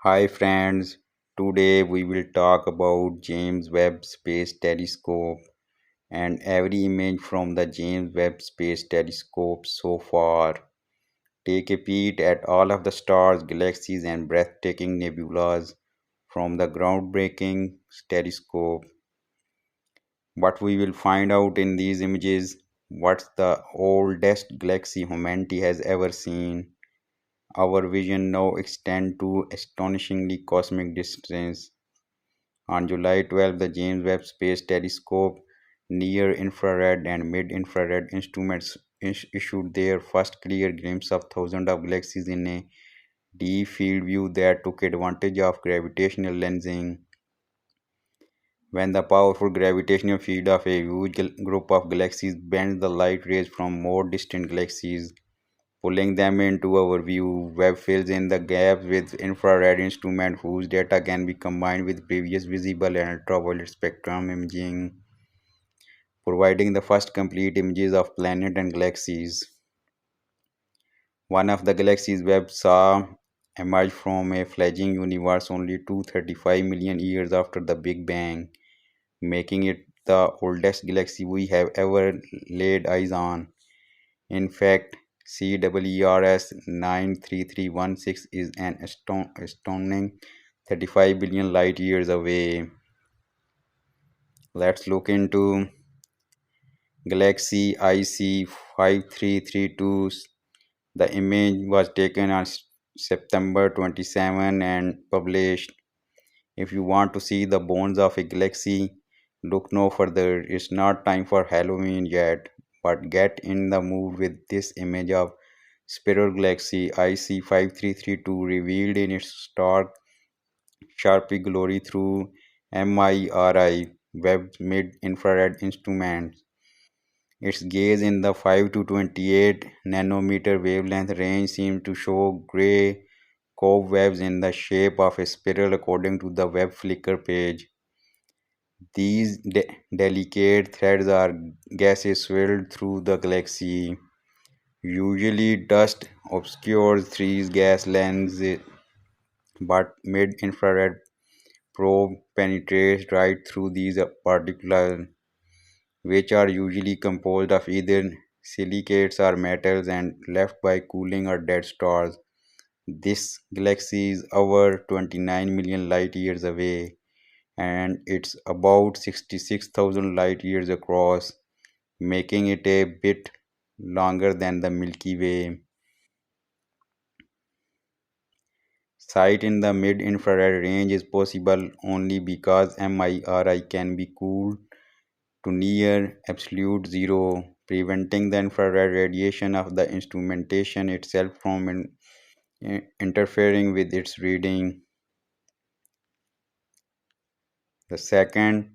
Hi friends, today we will talk about James Webb Space Telescope and every image from the James Webb Space Telescope so far. Take a peek at all of the stars, galaxies and breathtaking nebulas from the groundbreaking telescope. What we will find out in these images, what's the oldest galaxy humanity has ever seen. Our vision now extends to astonishingly cosmic distance. On July 12, the James Webb Space Telescope near infrared and mid infrared instruments issued their first clear glimpse of thousands of galaxies in a deep field view that took advantage of gravitational lensing. When the powerful gravitational field of a huge group of galaxies bends the light rays from more distant galaxies, pulling them into our view, Webb fills in the gaps with infrared instruments whose data can be combined with previous visible and ultraviolet spectrum imaging, providing the first complete images of planets and galaxies. One of the galaxies Webb saw emerged from a fledgling universe only 235 million years after the Big Bang, making it the oldest galaxy we have ever laid eyes on. In fact, CWERS 93316 is an astounding 35 billion light years away. Let's look into galaxy IC 5332. The image was taken on September 27 and published. If you want to see the bones of a galaxy, look no further. It's not time for Halloween yet, but get in the mood with this image of spiral galaxy IC 5332 revealed in its stark, sharply glory through MIRI Webb's mid-infrared instruments. Its gaze in the 5 to 28 nanometer wavelength range seems to show gray cobwebs in the shape of a spiral according to the Webb Flickr page. These delicate threads are gases swirled through the galaxy. Usually dust obscures these gas lenses, but mid-infrared probe penetrates right through these particles, which are usually composed of either silicates or metals and left by cooling or dead stars. This galaxy is over 29 million light years away, and it's about 66,000 light years across, making it a bit longer than the Milky Way. Sight in the mid-infrared range is possible only because MIRI can be cooled to near absolute zero, preventing the infrared radiation of the instrumentation itself from interfering with its reading. The second,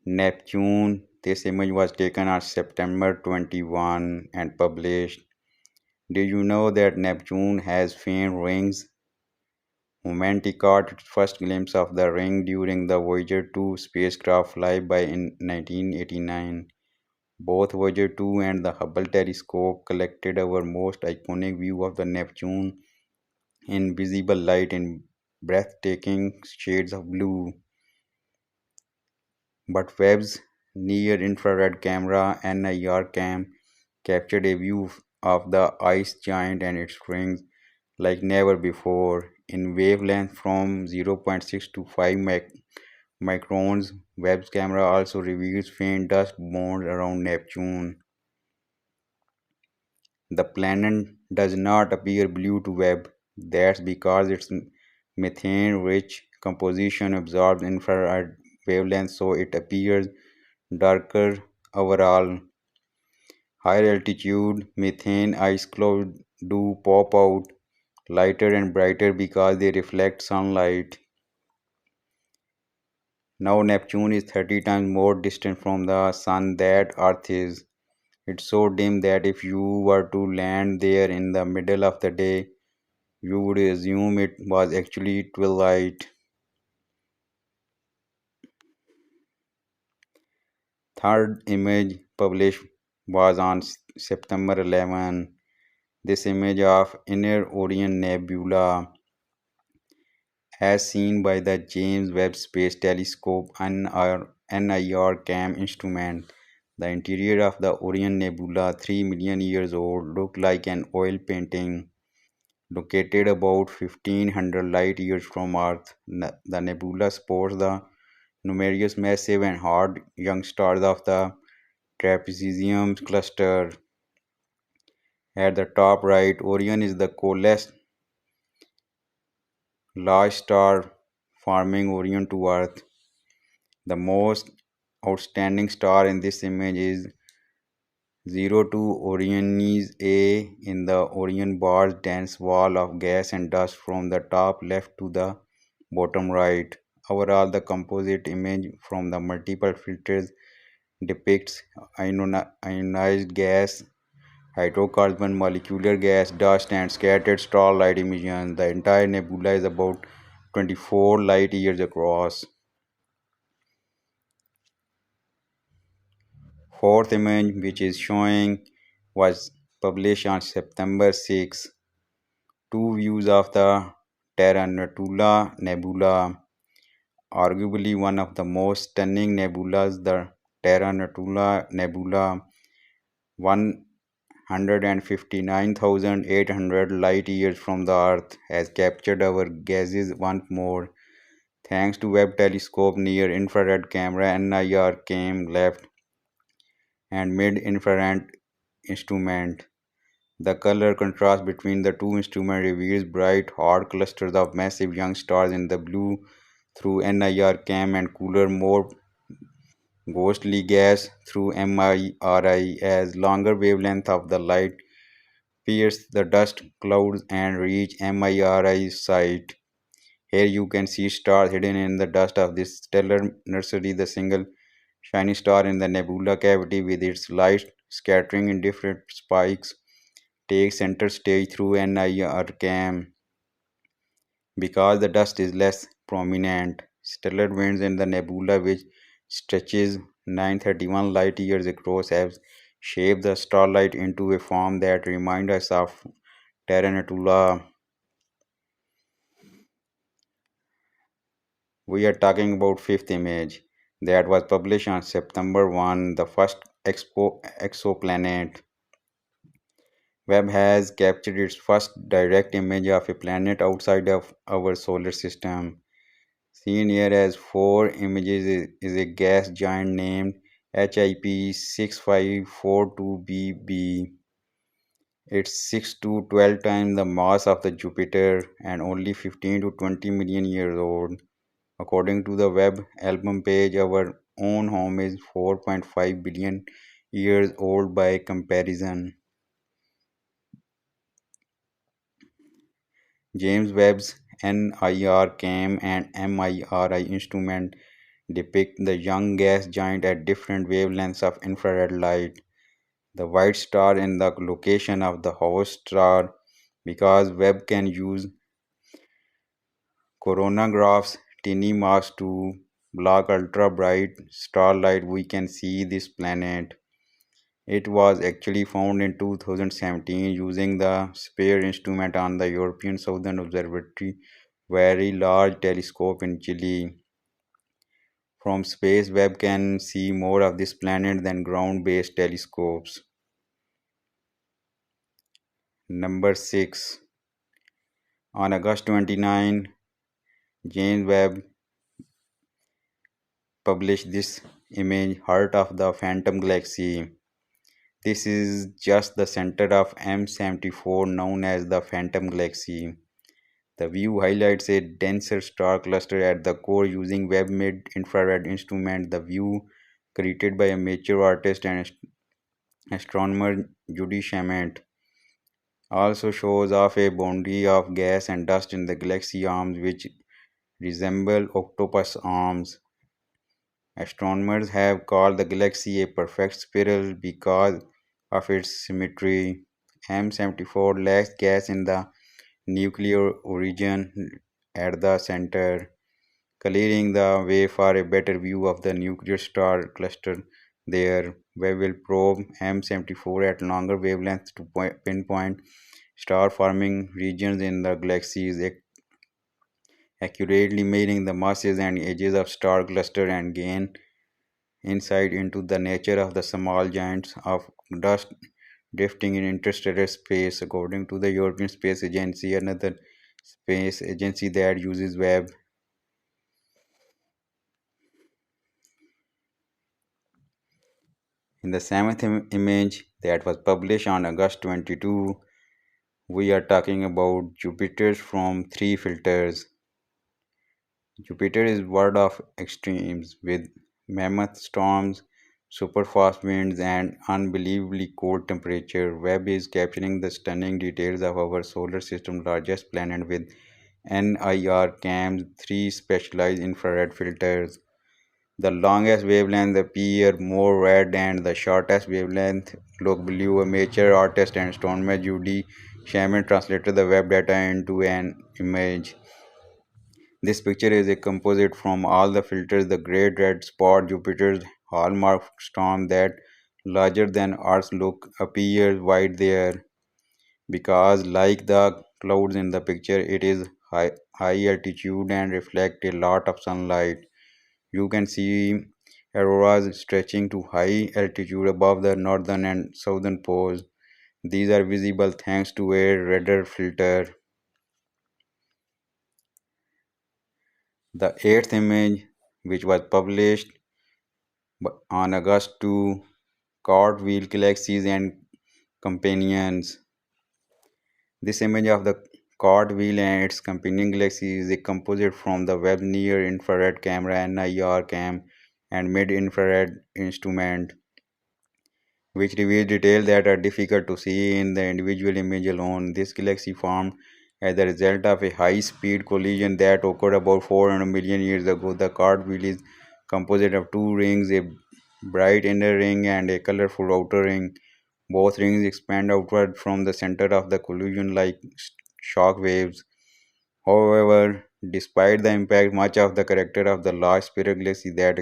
Neptune. This image was taken on September 21 and published. Did you know that Neptune has faint rings? Humanity caught its first glimpse of the ring during the Voyager 2 spacecraft flyby in 1989. Both Voyager 2 and the Hubble telescope collected our most iconic view of the Neptune in visible light in breathtaking shades of blue. But Webb's near-infrared camera NIRCam captured a view of the ice giant and its rings like never before. In wavelength from zero point 0.6 to 5 microns, Webb's camera also reveals faint dust mounds around Neptune. The planet does not appear blue to Webb. That's because its methane-rich composition absorbs infrared wavelengths, so it appears darker overall. Higher altitude methane ice clouds do pop out lighter and brighter because they reflect sunlight. Now Neptune is 30 times more distant from the sun than Earth is. It's so dim that if you were to land there in the middle of the day, you would assume it was actually twilight. Third image published was on September 11. This image of Inner Orion Nebula as seen by the James Webb Space Telescope NIR CAM instrument. The interior of the Orion Nebula, 3 million years old, looked like an oil painting. Located about 1500 light years from Earth, the nebula supports the numerous massive and hot young stars of the trapezium cluster. At the top right, Orion is the coolest large star forming Orion to Earth. The most outstanding star in this image is 02 Orionis A in the Orion bar's dense wall of gas and dust from the top left to the bottom right. Overall, the composite image from the multiple filters depicts ionized gas, hydrocarbon, molecular gas, dust, and scattered starlight emissions. The entire nebula is about 24 light years across. Fourth image, which is showing, was published on September 6. Two views of the Tarantula Nebula, arguably one of the most stunning nebulas. The Tarantula Nebula, 159,800 light years from the Earth, has captured our gazes once more. Thanks to Webb telescope near infrared camera NIR came left and mid infrared instrument. The color contrast between the two instruments reveals bright, hot clusters of massive young stars in the blue through NIR cam and cooler, more ghostly gas through MIRI as longer wavelength of the light pierce the dust clouds and reach MIRI site. Here you can see stars hidden in the dust of this stellar nursery, the single shiny star in the nebula cavity with its light scattering in different spikes takes center stage through NIR cam. Because the dust is less prominent, stellar winds in the nebula, which stretches 931 light years across, have shaped the starlight into a form that reminds us of Tarantula. We are talking about fifth image that was published on September 1, the first exoplanet. Webb has captured its first direct image of a planet outside of our solar system. Seen here as four images is a gas giant named HIP 6542b. It's 6 to 12 times the mass of the Jupiter and only 15 to 20 million years old. According to the Webb album page, our own home is 4.5 billion years old by comparison. James Webb's NIR CAM and MIRI instrument depict the young gas giant at different wavelengths of infrared light. The white star in the location of the host star, because Webb can use coronagraphs tiny mass to block ultra bright starlight, we can see this planet. It was actually found in 2017 using the SPARE instrument on the European Southern Observatory Very Large Telescope in Chile. From space, Webb can see more of this planet than ground-based telescopes. Number 6. On August 29, James Webb published this image, Heart of the Phantom Galaxy. This is just the center of M74 known as the Phantom Galaxy. The view highlights a denser star cluster at the core using Webb mid-infrared instrument. The view, created by amateur artist and astronomer Judy Shamet, also shows off a boundary of gas and dust in the galaxy arms which resemble octopus arms. Astronomers have called the galaxy a perfect spiral because of its symmetry. M74 lacks gas in the nuclear origin at the center, clearing the way for a better view of the nuclear star cluster there. We will probe M74 at longer wavelengths to pinpoint star forming regions in the galaxies. accurately measuring the masses and ages of star cluster and gain insight into the nature of the small giants of dust drifting in interstellar space. According to the European Space Agency, another space agency that uses Webb. In the seventh image that was published on August 22, we are talking about Jupiter's from three filters. Jupiter is world of extremes with mammoth storms, super fast winds, and unbelievably cold temperature. Webb is capturing the stunning details of our solar system's largest planet with NIR cams, three specialized infrared filters. The longest wavelength appear more red and the shortest wavelength look blue. Amateur artist and astronomer Judy Shaman translated the Webb data into an image. This picture is a composite from all the filters. The great red spot, Jupiter's hallmark storm that larger than Earth's look appears white there because like the clouds in the picture it is high altitude and reflect a lot of sunlight. You can see auroras stretching to high altitude above the northern and southern poles. These are visible thanks to a radar filter. The eighth image, which was published on August 2, Cartwheel Galaxies and Companions. This image of the Cartwheel and its companion galaxy is a composite from the Webb Near Infrared Camera NIR cam and Mid Infrared instrument, which reveals details that are difficult to see in the individual image alone. This galaxy formed as a result of a high-speed collision that occurred about 400 million years ago. The Cartwheel is composite of two rings, a bright inner ring and a colorful outer ring. Both rings expand outward from the center of the collision like shock waves. However, despite the impact, much of the character of the large spiral galaxy that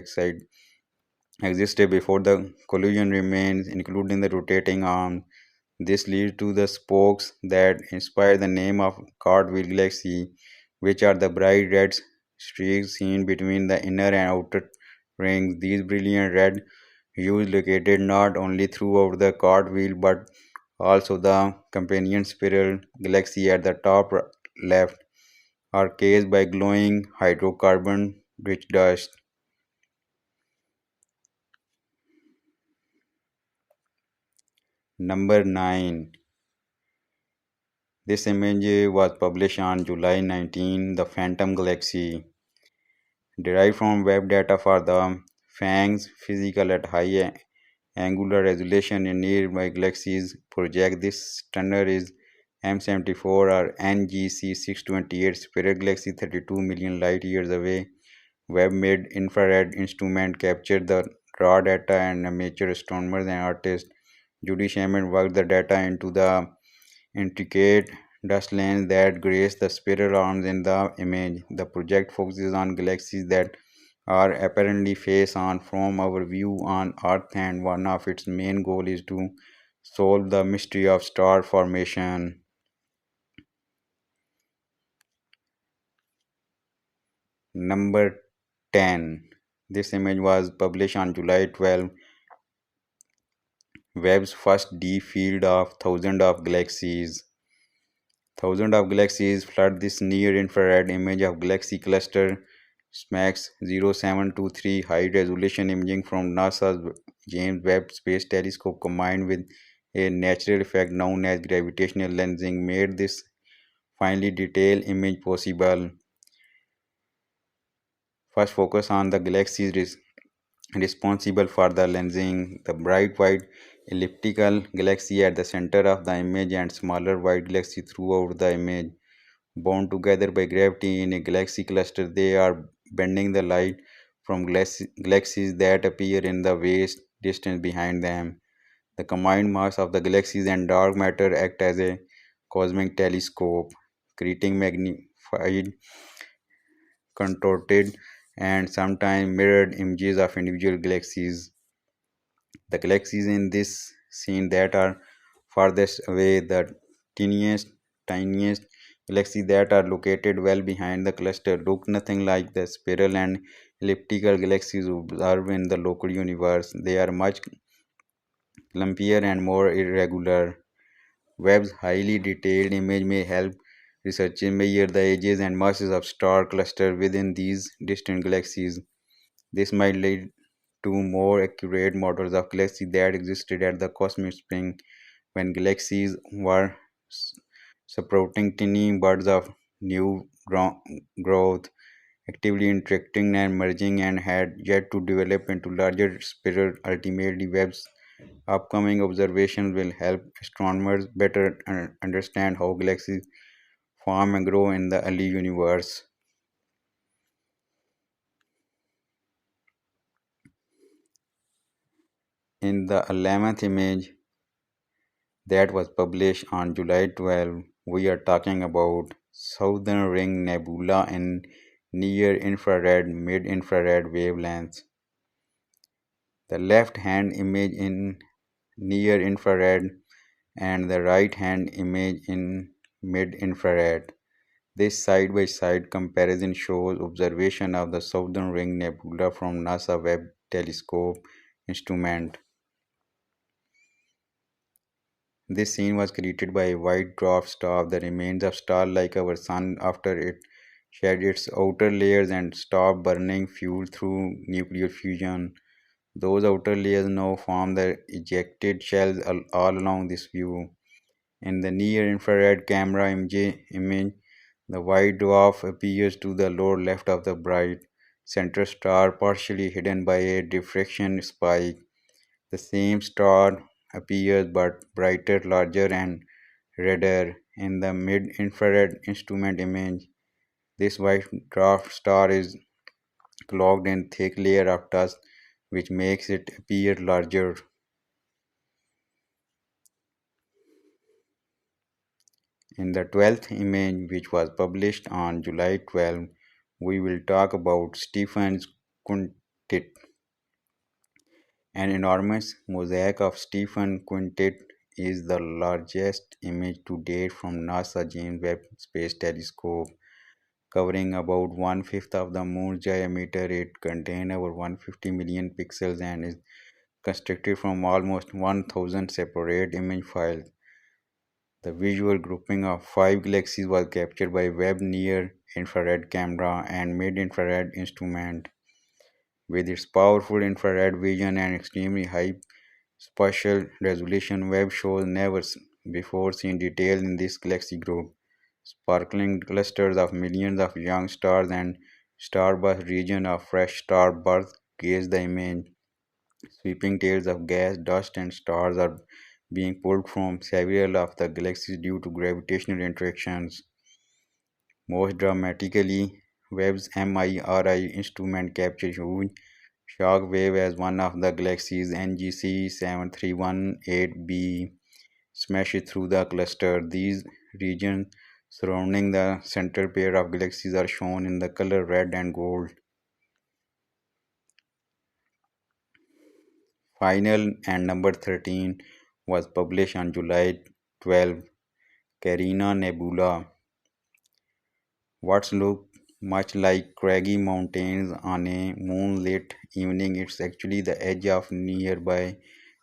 existed before the collision remains, including the rotating arm. This leads to the spokes that inspire the name of Cartwheel Galaxy, which are the bright red streaks seen between the inner and outer rings. These brilliant red hues located not only throughout the cartwheel but also the companion spiral galaxy at the top left are cased by glowing hydrocarbon rich dust. Number 9. This image was published on July 19. The Phantom Galaxy, derived from web data for the FANGs physical at high angular resolution in nearby galaxies project. This stunner is M74 or NGC 628 spiral galaxy 32 million light years away. Webb mid infrared instrument captured the raw data and amateur astronomers and artists Judy Shaman worked the data into the intricate dust lanes that grace the spiral arms in the image. The project focuses on galaxies that are apparently face on from our view on Earth, and one of its main goals is to solve the mystery of star formation. Number 10. This image was published on July 12. Webb's first deep field of thousands of galaxies. Thousands of galaxies flood this near-infrared image of galaxy cluster. SMACS 0723 high-resolution imaging from NASA's James Webb Space Telescope combined with a natural effect known as gravitational lensing made this finely detailed image possible. First, focus on the galaxies responsible for the lensing. The bright white elliptical galaxy at the center of the image and smaller white galaxy throughout the image. Bound together by gravity in a galaxy cluster, they are bending the light from galaxies that appear in the vast distance behind them. The combined mass of the galaxies and dark matter act as a cosmic telescope, creating magnified, contorted, and sometimes mirrored images of individual galaxies. The galaxies in this scene that are farthest away, the tiniest Galaxies that are located well behind the cluster look nothing like the spiral and elliptical galaxies observed in the local universe. They are much lumpier and more irregular. Webb's highly detailed image may help researchers measure the ages and masses of star clusters within these distant galaxies. This might lead to more accurate models of galaxies that existed at the cosmic spring when galaxies were sprouting tiny buds of new growth, actively interacting and merging, and had yet to develop into larger spiral. Ultimately, Webb's upcoming observations will help astronomers better understand how galaxies form and grow in the early universe. In the 11th image that was published on July 12, we are talking about Southern Ring Nebula in near infrared, mid infrared wavelengths. The left hand image in near infrared and the right hand image in mid infrared. This side by side comparison shows observation of the Southern Ring Nebula from NASA Webb telescope instrument. This scene was created by a white dwarf star, the remains of star like our sun after it shed its outer layers and stopped burning fuel through nuclear fusion. Those outer layers now form the ejected shells all along this view. In the near-infrared camera image, the white dwarf appears to the lower left of the bright center star, partially hidden by a diffraction spike. The same star appears but brighter, larger, and redder in the mid-infrared instrument image. This white dwarf star is cloaked in thick layer of dust, which makes it appear larger. In the 12th image, which was published on July 12, we will talk about Stephen's Quintet. An enormous mosaic of Stephen Quintet is the largest image to date from NASA James Webb Space Telescope, covering about one-fifth of the moon's diameter. It contains over 150 million pixels and is constructed from almost 1,000 separate image files. The visual grouping of five galaxies was captured by Webb near-infrared camera and mid-infrared instrument. With its powerful infrared vision and extremely high spatial resolution, Webb shows never before seen detail in this galaxy group. Sparkling clusters of millions of young stars and starburst region of fresh star birth gaze the image. Sweeping tails of gas, dust, and stars are being pulled from several of the galaxies due to gravitational interactions. Most dramatically, Webb's MIRI instrument captured huge shock wave as one of the galaxies NGC 7318b smashed through the cluster. These regions surrounding the central pair of galaxies are shown in the color red and gold. Final and number 13 was published on July 12. Carina Nebula. What looks much like craggy mountains on a moonlit evening, it's actually the edge of nearby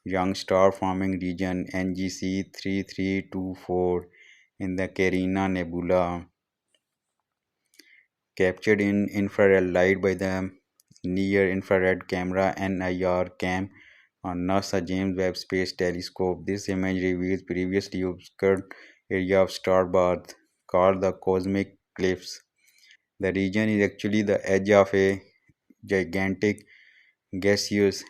young star forming region NGC 3324 in the Carina Nebula. Captured in infrared light by the near infrared camera NIR cam on NASA James Webb Space Telescope. This image reveals previously obscured area of starburst called the cosmic cliffs. The region is actually the edge of a gigantic gaseous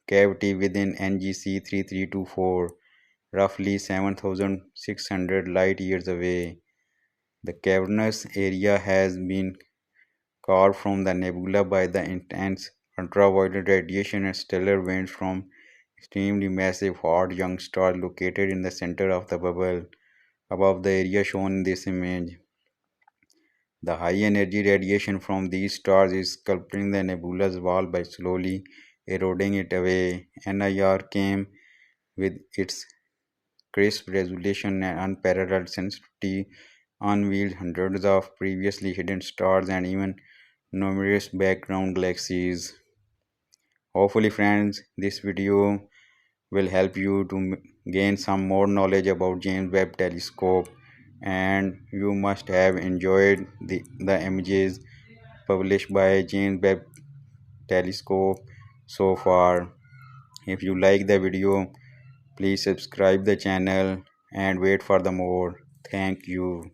cavity within NGC 3324, roughly 7,600 light years away. The cavernous area has been carved from the nebula by the intense ultraviolet radiation and stellar winds from extremely massive hot young stars located in the center of the bubble above the area shown in this image. The high energy radiation from these stars is sculpting the nebula's wall by slowly eroding it away. NIR came with its crisp resolution and unparalleled sensitivity unveiled hundreds of previously hidden stars and even numerous background galaxies. Hopefully, friends, this video will help you to gain some more knowledge about James Webb Telescope, and you must have enjoyed the images published by James Webb Telescope so far. If you like the video, please subscribe the channel and wait for the more. Thank you.